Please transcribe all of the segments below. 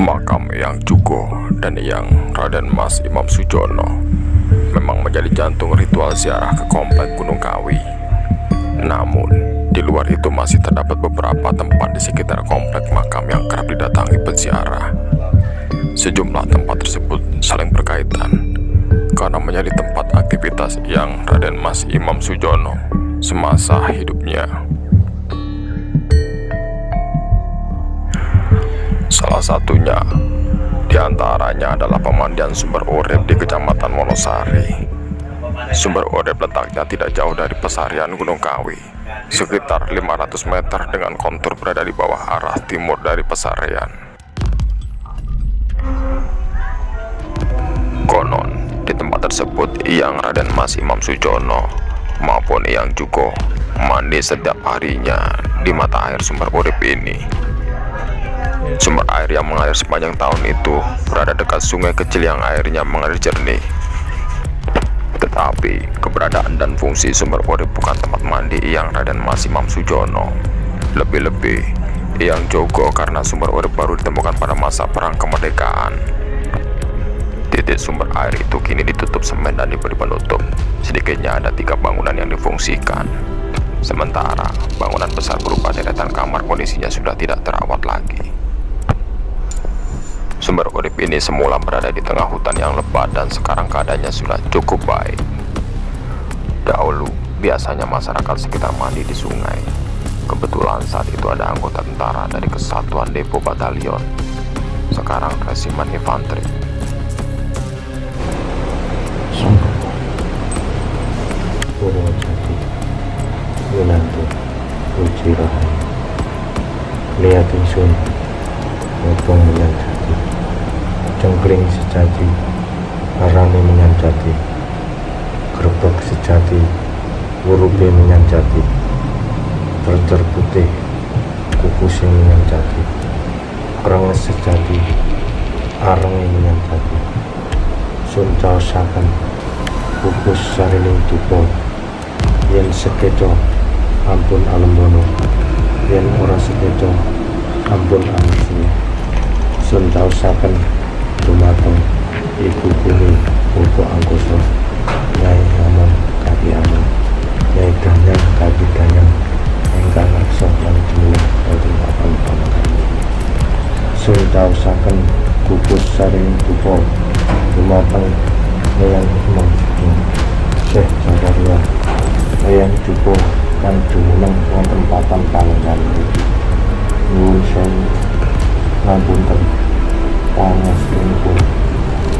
Makam Eyang Jugo dan Eyang Raden Mas Imam Sujono memang menjadi jantung ritual ziarah ke komplek Gunung Kawi. Namun, di luar itu masih terdapat beberapa tempat di sekitar komplek makam yang kerap didatangi peziarah. Sejumlah tempat tersebut saling berkaitan karena menjadi tempat aktivitas Eyang Raden Mas Imam Sujono semasa hidupnya. Salah satunya diantaranya adalah pemandian Sumber Urip di Kecamatan Wonosari. Sumber Urip letaknya tidak jauh dari Pesarian Gunung Kawi, sekitar 500 meter dengan kontur berada di bawah arah timur dari Pesarian. Konon, di tempat tersebut Eyang Raden Mas Imam Sujono maupun Eyang Jugo mandi setiap harinya di mata air Sumber Urip ini. Sumber air yang mengalir sepanjang tahun itu berada dekat sungai kecil yang airnya mengalir jernih. Tetapi keberadaan dan fungsi Sumber Urip bukan tempat mandi Eyang Raden Mas Imam Sujono. Lebih-lebih Eyang Jugo karena Sumber Urip baru ditemukan pada masa perang kemerdekaan. Titik sumber air itu kini ditutup semen dan diberi penutup. Sedikitnya ada 3 bangunan yang difungsikan. Sementara bangunan besar berupa deretan kamar kondisinya sudah tidak terawat lagi. Sumber Urip ini semula berada di tengah hutan yang lebat dan sekarang keadaannya sudah cukup baik. Dahulu biasanya masyarakat sekitar mandi di sungai. Kebetulan saat itu ada anggota tentara dari Kesatuan Depo Batalion, sekarang Resimen Infanteri. Purwojati, Winanto, Puji Rahayu, lihat ingsun, ngobong menyang jati, cengkring sejati, arane menyang jati, gerbek sejati, wurupe menyang jati, tercer putih, kukusing menyang jati, renges sejati, arenge menyang jati, sun caosaken, kukus sarining dupa, yen sekeca ampun alembono, yen ora sekeca ampun anesnya. Sun caosaken dumateng Ibu Bumi Bobo Angkoso, Nyai Hamon kaki Hamon, Nyai Danyang kaki Danyang, ingkang ngaksa lan jumlah wonten papan pamangkani. Sun caosaken kukus sarining dupa dumateng Eyang Imam Syekh Zakaria, Eyang Jugo kang dumunung wonten papan palenggan. Nuwun sewu ngapunten pangestunipun.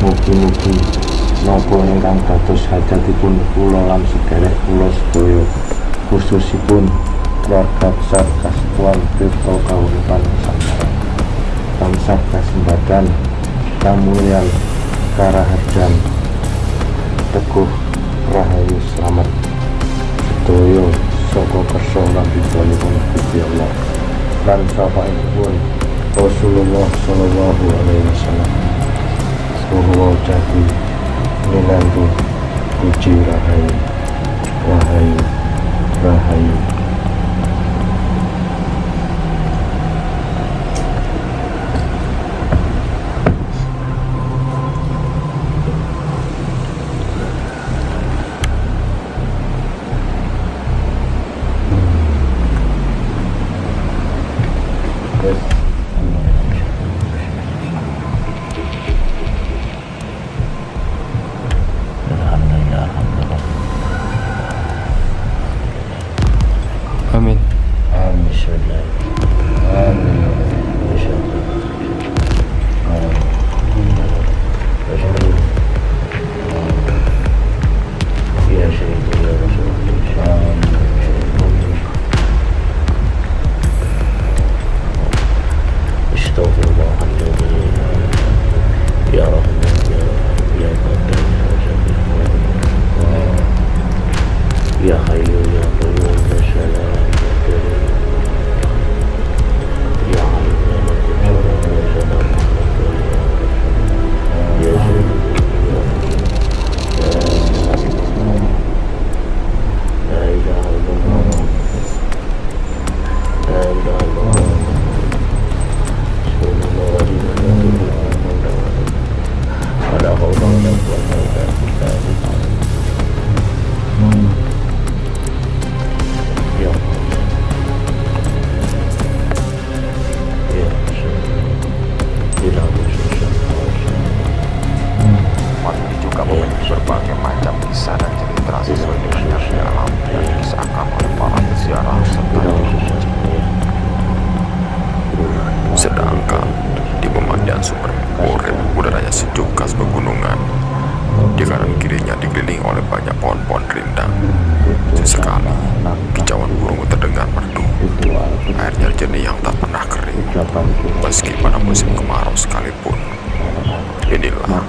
Mugi-mugi napa ingkang dados hajatipun kula lan sedherek kula sedaya, khususipun keluarga besar Kesatuan Depo Kauripan Nusantara, tansah kasembadan kamulyan karaharjan Teguh Rahayu Slamet sedaya saka kersa lan ridhonipun Gusti Allah lan sapakipun Rasulullah sallallahu alaihi wasallam. Purwojati, Winanto, Puji Rahayu, Rahayu, Rahayu. dikelilingi oleh banyak pohon-pohon rindang. Sesekali kicauan burung terdengar merdu. Airnya jernih yang tak pernah kering, meski pada musim kemarau sekalipun. Inilah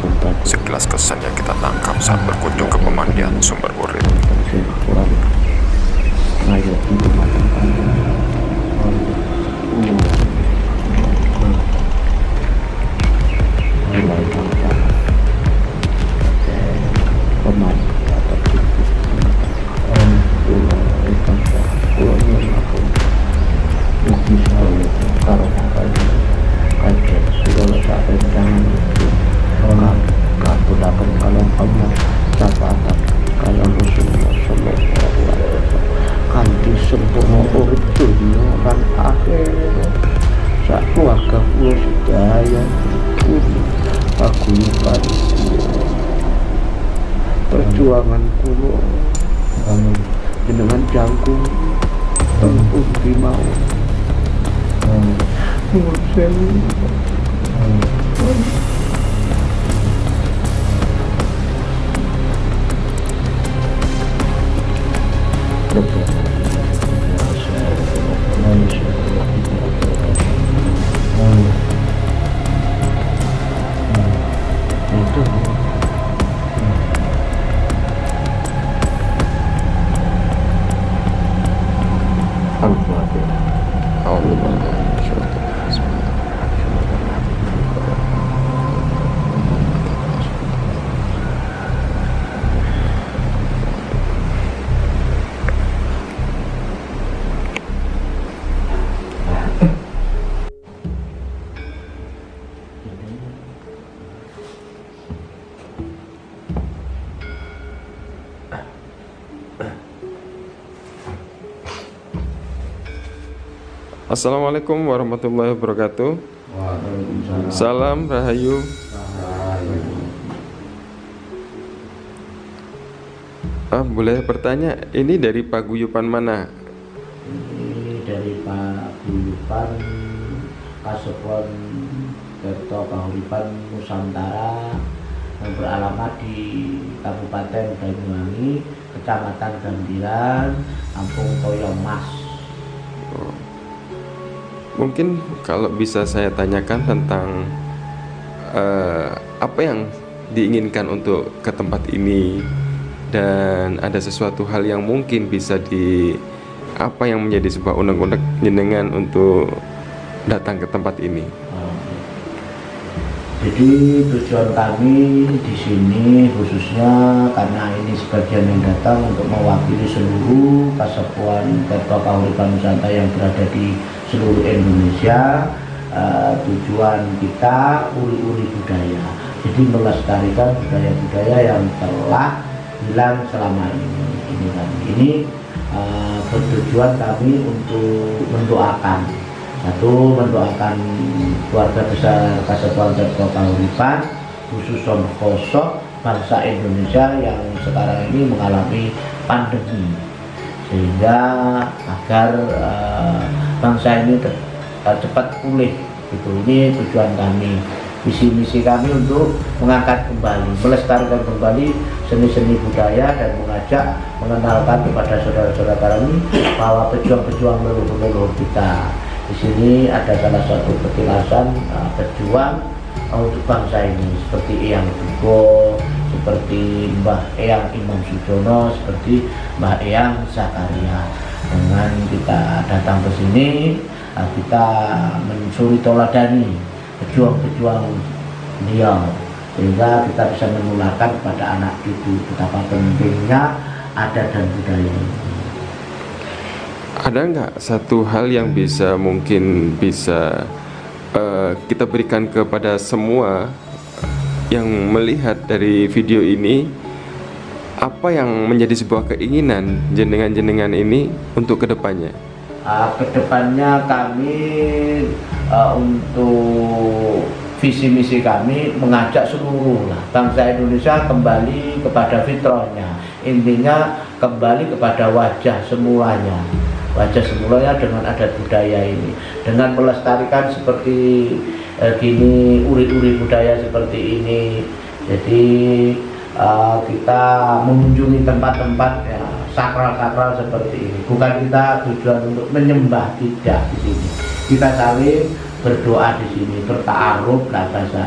sekilas kesan yang kita tangkap saat berkunjung ke pemandian Sumber Urip. Perjuangan kulo jenengan jangkung tempur di mau nuwun sewu. Assalamualaikum warahmatullahi wabarakatuh. Salam Rahayu. Boleh bertanya, ini dari paguyuban mana? Ini dari paguyuban Kasepuan Tirta Kahuripan Nusantara yang beralamat di Kabupaten Banyuwangi, Kecamatan Gambiran, Kampung Toyo Mas. Mungkin kalau bisa saya tanyakan tentang apa yang diinginkan untuk ke tempat ini, dan ada sesuatu hal yang mungkin bisa apa yang menjadi sebuah unek-unek jenengan untuk datang ke tempat ini. Jadi tujuan kami di sini khususnya karena ini sebagian yang datang untuk mewakili seluruh Kasepuan Tirta Kahuripan Nusantara yang berada di seluruh Indonesia. Tujuan kita uri-uri budaya, jadi melestarikan budaya-budaya yang telah hilang selama ini. Ini bertujuan kami untuk mendoakan keluarga besar Kasepuan Tirta Kahuripan, khusus Sonkoso, bangsa Indonesia yang sekarang ini mengalami pandemi, sehingga agar bangsa ini cepat pulih. Ini tujuan kami, visi misi kami untuk mengangkat kembali, melestarikan kembali seni-seni budaya dan mengenalkan kepada saudara-saudara kami bahwa pejuang-pejuang leluhur kita di sini ada salah satu petilasan pejuang untuk bangsa ini, seperti Eyang Dugo, seperti Mbah Eyang Imam Sujono, seperti Mbah Eyang Zakaria. Dengan kita datang ke sini, kita mensuri toladani pejuang-pejuang beliau, sehingga kita bisa menularkan kepada anak cucu betapa pentingnya adat dan budaya. Ada nggak satu hal yang mungkin bisa kita berikan kepada semua yang melihat dari video ini, apa yang menjadi sebuah keinginan jenengan ini untuk kedepannya? Kedepannya kami untuk visi misi kami mengajak seluruh bangsa Indonesia kembali kepada fitrahnya, intinya kembali kepada wajah semulanya dengan adat budaya ini, dengan melestarikan seperti gini, uri-uri budaya seperti ini. Jadi kita mengunjungi tempat-tempat ya, sakral-sakral seperti ini. Bukan kita tujuan untuk menyembah, tidak di sini. Kita saling berdoa di sini, bertaaruf lah bahasa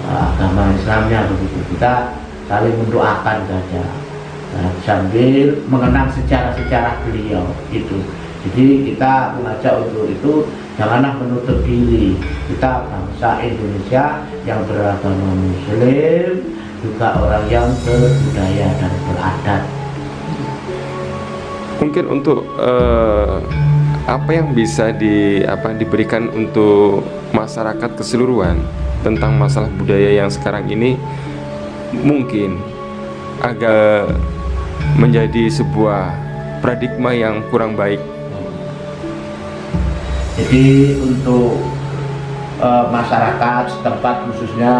agama Islamnya begitu. Kita saling mendoakan saja sambil mengenang sejarah-sejarah beliau itu. Jadi kita mengajak untuk itu, janganlah menutup diri. Kita bangsa Indonesia yang beragama Muslim, juga orang yang berbudaya dan beradat. Mungkin untuk apa yang bisa diberikan untuk masyarakat keseluruhan tentang masalah budaya yang sekarang ini mungkin agak menjadi sebuah paradigma yang kurang baik. Jadi untuk masyarakat setempat, khususnya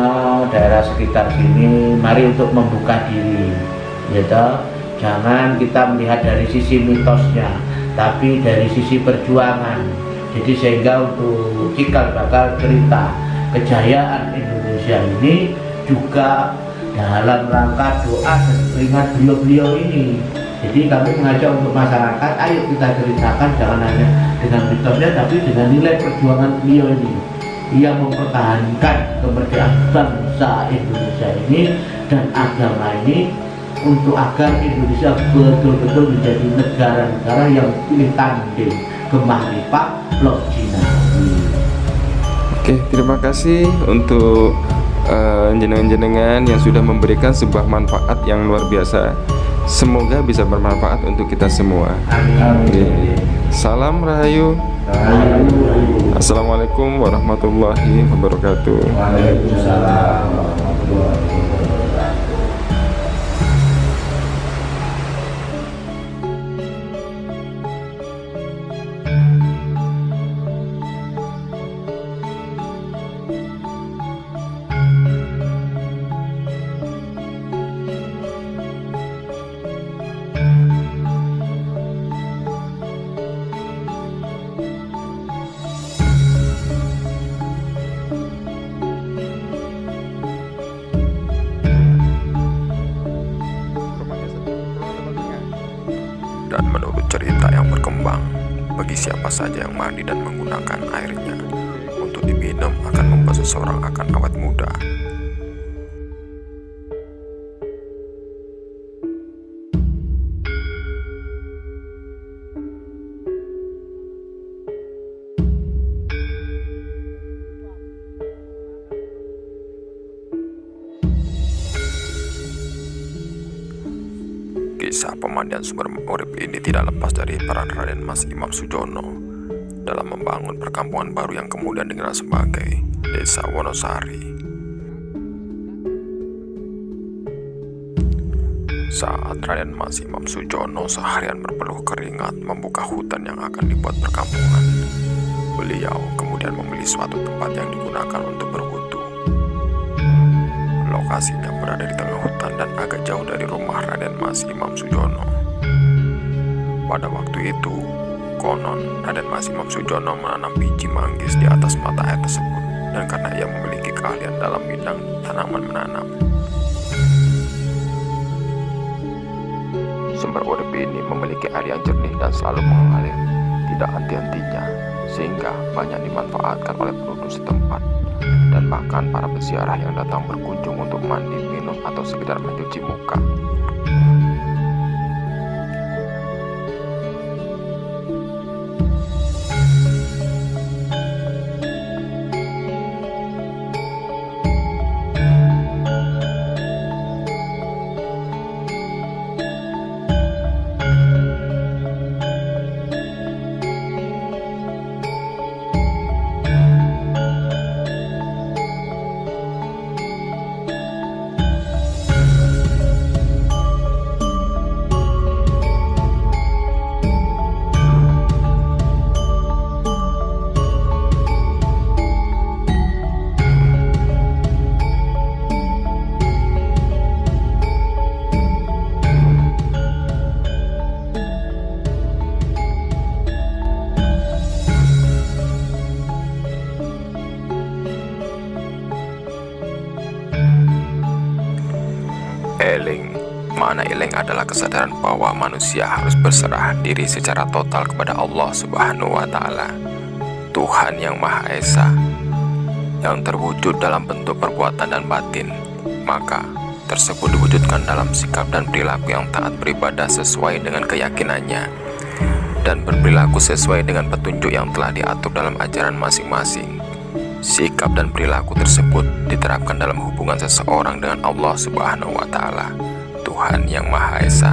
daerah sekitar sini, mari untuk membuka diri, gitu. Jangan kita melihat dari sisi mitosnya, tapi dari sisi perjuangan. Jadi sehingga untuk cikal bakal cerita kejayaan Indonesia ini juga dalam rangka doa dan keringat beliau-beliau ini. Jadi kami mengajak untuk masyarakat, ayo kita ceritakan jangan hanya dengan mitosnya, tapi dengan nilai perjuangan beliau ini yang mempertahankan kemerdekaan bangsa Indonesia ini dan agama ini, untuk agar Indonesia betul-betul menjadi negara-negara yang pilih tanding gemah lipat loh jinawi. Oke, terima kasih untuk jenengan-jenengan yang sudah memberikan sebuah manfaat yang luar biasa. Semoga bisa bermanfaat untuk kita semua. Amin. Salam Rahayu. Assalamualaikum warahmatullahi wabarakatuh. Waalaikumsalam warahmatullahi wabarakatuh. Dan menurut cerita yang berkembang, bagi siapa saja yang mandi dan menggunakan airnya untuk diminum akan membuat seseorang akan awet muda. Kisah pemandian sumber urip ini tidak lepas dari peran Raden Mas Imam Sujono dalam membangun perkampungan baru yang kemudian dikenal sebagai Desa Wonosari. Saat Raden Mas Imam Sujono seharian berpeluh keringat membuka hutan yang akan dibuat perkampungan, beliau kemudian memilih suatu tempat yang digunakan untuk berwudu. Lokasinya berada di tengah hutan dan agak jauh dari rumah Raden Mas Imam Sujono. Pada waktu itu, konon Raden Mas Imam Sujono menanam biji manggis di atas mata air tersebut, dan karena ia memiliki keahlian dalam bidang tanaman menanam. Sumber urip ini memiliki air yang jernih dan selalu mengalir, tidak henti-hentinya, sehingga banyak dimanfaatkan oleh penduduk setempat dan bahkan para peziarah yang datang berkunjung untuk mandi, minum, atau sekedar mencuci muka. Eling, makna eling adalah kesadaran bahwa manusia harus berserah diri secara total kepada Allah Subhanahu wa Ta'ala, Tuhan yang Maha Esa, yang terwujud dalam bentuk perbuatan dan batin. Maka tersebut diwujudkan dalam sikap dan perilaku yang taat beribadah sesuai dengan keyakinannya dan berperilaku sesuai dengan petunjuk yang telah diatur dalam ajaran masing-masing. Sikap dan perilaku tersebut diterapkan dalam hubungan seseorang dengan Allah Subhanahu wa Ta'ala, Tuhan yang Maha Esa.